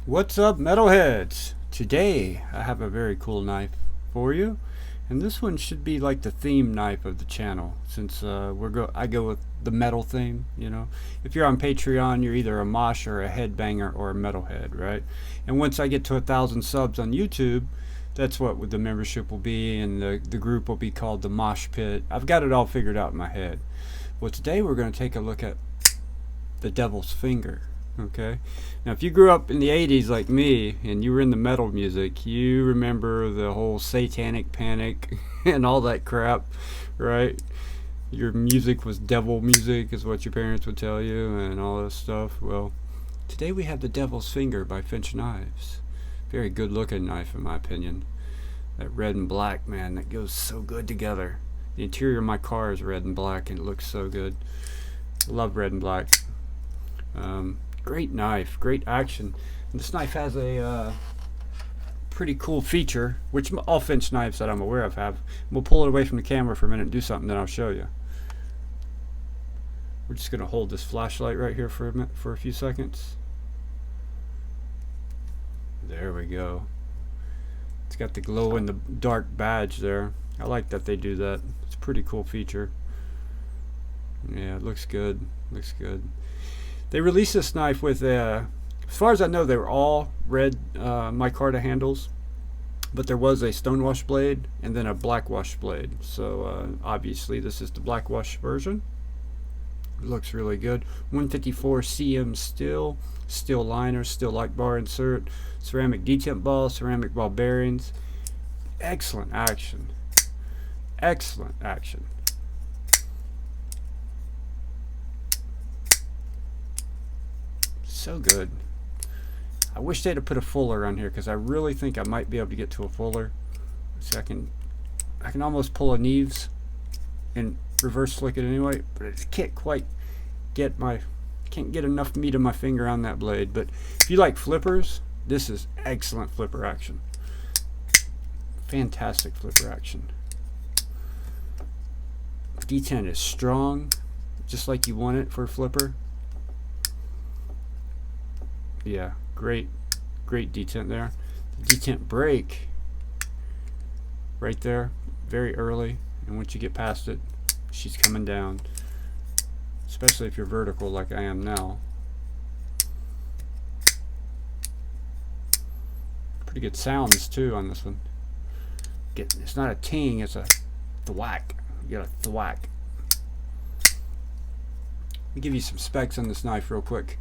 What's up, metalheads? Today I have a very cool knife for you, and this one should be like the theme knife of the channel, since I go with the metal theme. You know, if you're on Patreon, you're either a mosh or a headbanger or a metalhead, right? And once I get to 1,000 subs on YouTube, that's what the membership will be, and the group will be called the Mosh Pit. I've got it all figured out in my head. Well, today we're going to take a look at the Devil's Finger. Okay, now if you grew up in the 80s like me and you were in the metal music, you remember the whole Satanic Panic and all that crap, right? Your music was devil music is what your parents would tell you and all this stuff. Well, today we have the Devil's Finger by Finch knives. Very good looking knife in my opinion. That red and black, man, that goes so good together. The interior of my car is red and black and it looks so good. Love red and black. Great knife, great action. And this knife has a pretty cool feature, which all Finch knives that I'm aware of have. We'll pull it away from the camera for a minute and do something, then I'll show you. We're just going to hold this flashlight right here for a few seconds. There we go. It's got the glow in the dark badge there. I like that they do that. It's a pretty cool feature. Yeah, it looks good. Looks good. They released this knife with, as far as I know, they were all red micarta handles, but there was a stonewash blade and then a blackwash blade. So obviously this is the blackwash version. It looks really good. 154 cm steel liner, steel light bar insert, ceramic detent ball, ceramic ball bearings. Excellent action. Excellent action. So good. I wish they'd have put a fuller on here because I really think I might be able to get to a fuller. So I can almost pull a Neves and reverse flick it anyway, but I just can't quite get can't get enough meat on my finger on that blade. But if you like flippers, this is excellent flipper action. Fantastic flipper action. Detent is strong, just like you want it for a flipper. Yeah, great detent there. The detent break right there, very early, and once you get past it, she's coming down, especially if you're vertical like I am now. Pretty good sounds too on this one. It's not a ting, it's a thwack. You got a thwack. Let me give you some specs on this knife real quick.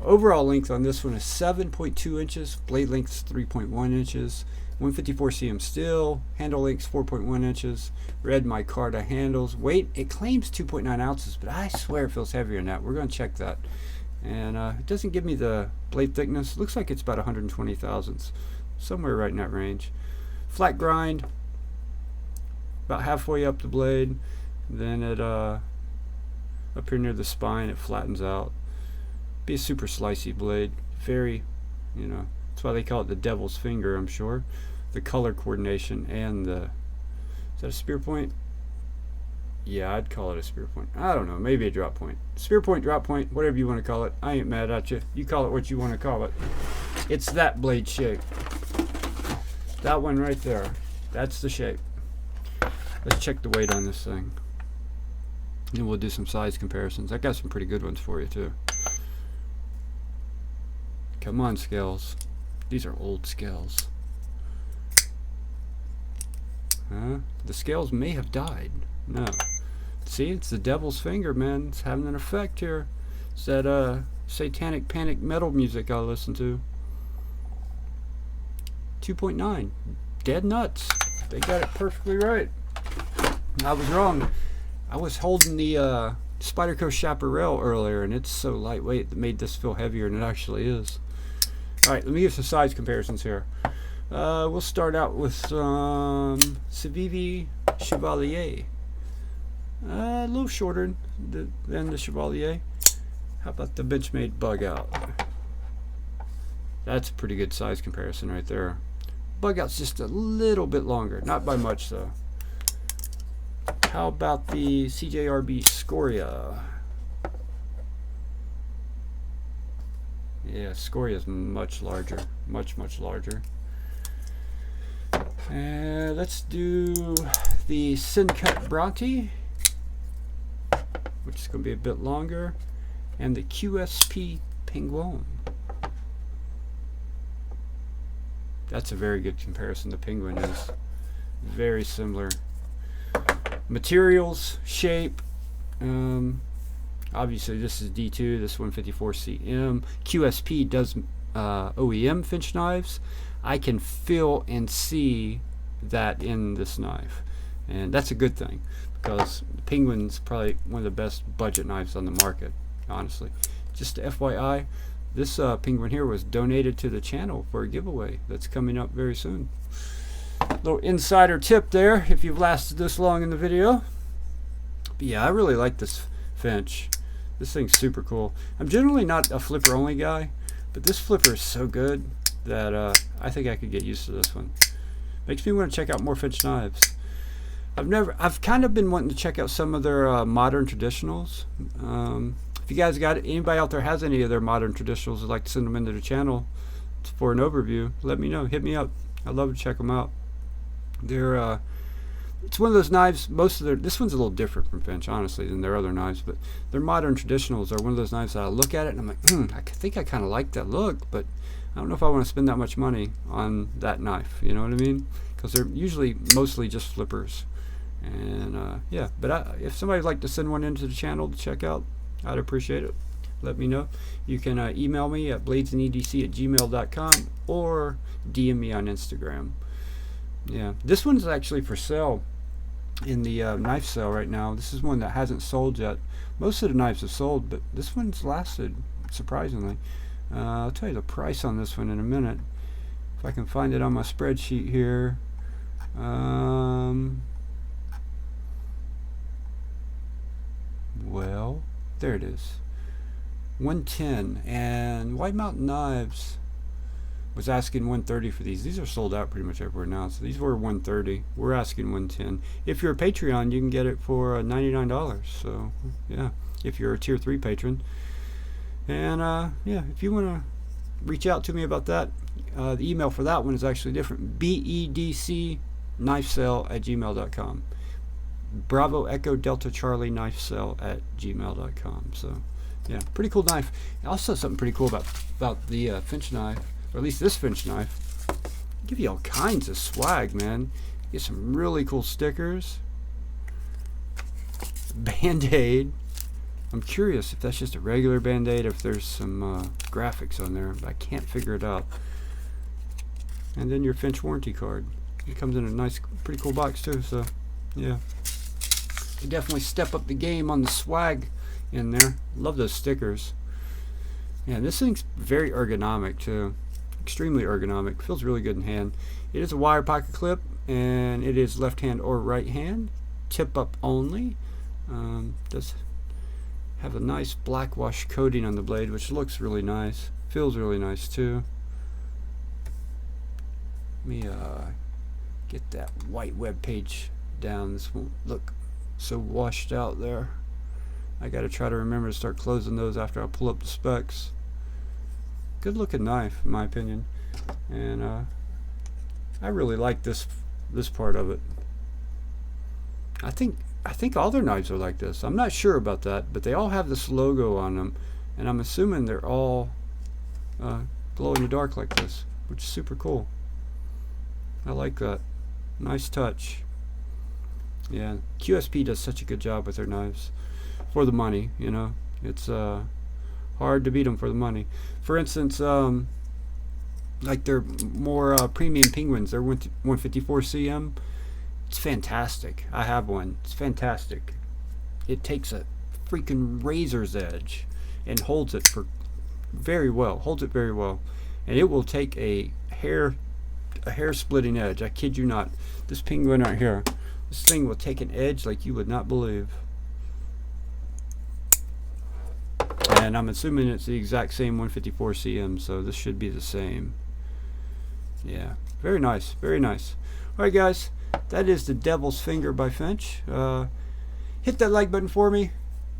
Overall length on this one is 7.2 inches, blade length is 3.1 inches, 154 cm steel, handle length 4.1 inches, red micarta handles. Weight, it claims 2.9 ounces, but I swear it feels heavier than that. We're going to check that. And it doesn't give me the blade thickness. It looks like it's about 120 thousandths, somewhere right in that range. Flat grind, about halfway up the blade. Then it up here near the spine, it flattens out. Be a super slicey blade, very, you know, that's why they call it the Devil's Finger, I'm sure. The color coordination and is that a spear point? Yeah, I'd call it a spear point. I don't know, maybe a drop point. Spear point, drop point, whatever you want to call it. I ain't mad at you. You call it what you want to call it. It's that blade shape. That one right there. That's the shape. Let's check the weight on this thing. And we'll do some size comparisons. I got some pretty good ones for you too. Come on, scales. These are old scales. Huh? The scales may have died. No. See, it's the Devil's Finger, man. It's having an effect here. It's that Satanic Panic metal music I listen to. 2.9. Dead nuts. They got it perfectly right. I was wrong. I was holding the Spyderco Chaparral earlier, and it's so lightweight that made this feel heavier than it actually is. Alright, let me give some size comparisons here. We'll start out with Civivi Chevalier. A little shorter than the Chevalier. How about the Benchmade Bug Out? That's a pretty good size comparison right there. Bug Out's just a little bit longer, not by much though. How about the CJRB Scoria? Yeah, scoria is much larger, much larger. And let's do the Sin-Cut Bronte, which is going to be a bit longer, and the QSP Penguin. That's a very good comparison. The Penguin is very similar. Materials, shape, obviously this is D2, this 154cm. QSP does OEM Finch knives. I can feel and see that in this knife, and that's a good thing, because the Penguin's probably one of the best budget knives on the market, honestly. Just FYI, this Penguin here was donated to the channel for a giveaway that's coming up very soon. Little insider tip there if you've lasted this long in the video. But yeah, I really like this Finch. This thing's super cool. I'm generally not a flipper only guy, but this flipper is so good that I think I could get used to this one. Makes me want to check out more Finch knives. I've kind of been wanting to check out some of their modern traditionals. If you guys got anybody out there has any of their modern traditionals, I'd like to send them into the channel for an overview. Let me know. Hit me up. I'd love to check them out. They're it's one of those knives. This one's a little different from Finch, honestly, than their other knives. But their modern traditionals are one of those knives that I look at it and I'm like, I think I kind of like that look, but I don't know if I want to spend that much money on that knife. You know what I mean? Because they're usually mostly just flippers. And yeah, but if somebody would like to send one into the channel to check out, I'd appreciate it. Let me know. You can email me at bladesandedc@gmail.com or DM me on Instagram. Yeah, this one's actually for sale in the knife sale right now. This is one that hasn't sold yet. Most of the knives have sold, but this one's lasted, surprisingly. I'll tell you the price on this one in a minute, if I can find it on my spreadsheet here. Well, there it is, $110. And White Mountain Knives was asking $130 for these. These are sold out pretty much everywhere now, so these were $130. We're asking $110. If you're a Patreon, you can get it for $99. So yeah, if you're a tier 3 patron. And yeah, if you want to reach out to me about that, the email for that one is actually different. bedcknifesale@gmail.com. Bravo Echo Delta Charlie knifesale@gmail.com. So yeah, pretty cool knife. Also something pretty cool about the Finch knife, or at least this Finch knife. Give you all kinds of swag, man. Get some really cool stickers. Band-Aid. I'm curious if that's just a regular Band-Aid, if there's some graphics on there, but I can't figure it out. And then your Finch warranty card. It comes in a nice, pretty cool box too, so yeah. You definitely step up the game on the swag in there. Love those stickers. Yeah, this thing's very ergonomic too. Extremely ergonomic. Feels really good in hand. It is a wire pocket clip, and it is left hand or right hand. Tip up only. Does have a nice black wash coating on the blade, which looks really nice. Feels really nice too. Let me get that white web page down. This won't look so washed out there. I gotta try to remember to start closing those after I pull up the specs. Good looking knife in my opinion, and I really like this part of it. I think all their knives are like this. I'm not sure about that, but they all have this logo on them, and I'm assuming they're all glow in the dark like this, which is super cool. I like that. Nice touch. Yeah, QSP does such a good job with their knives for the money. You know, it's hard to beat them for the money. For instance, like their more premium Penguins, they're 154cm. It's fantastic. I have one. It's fantastic. It takes a freaking razor's edge and holds it for very well. Holds it very well, and it will take a hair splitting edge. I kid you not. This Penguin right here, this thing will take an edge like you would not believe. And I'm assuming it's the exact same 154cm, so this should be the same. Yeah, very nice, very nice. Alright guys, that is the Devil's Finger by Finch. Hit that like button for me.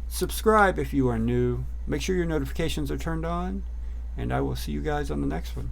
Subscribe if you are new. Make sure your notifications are turned on. and I will see you guys on the next one.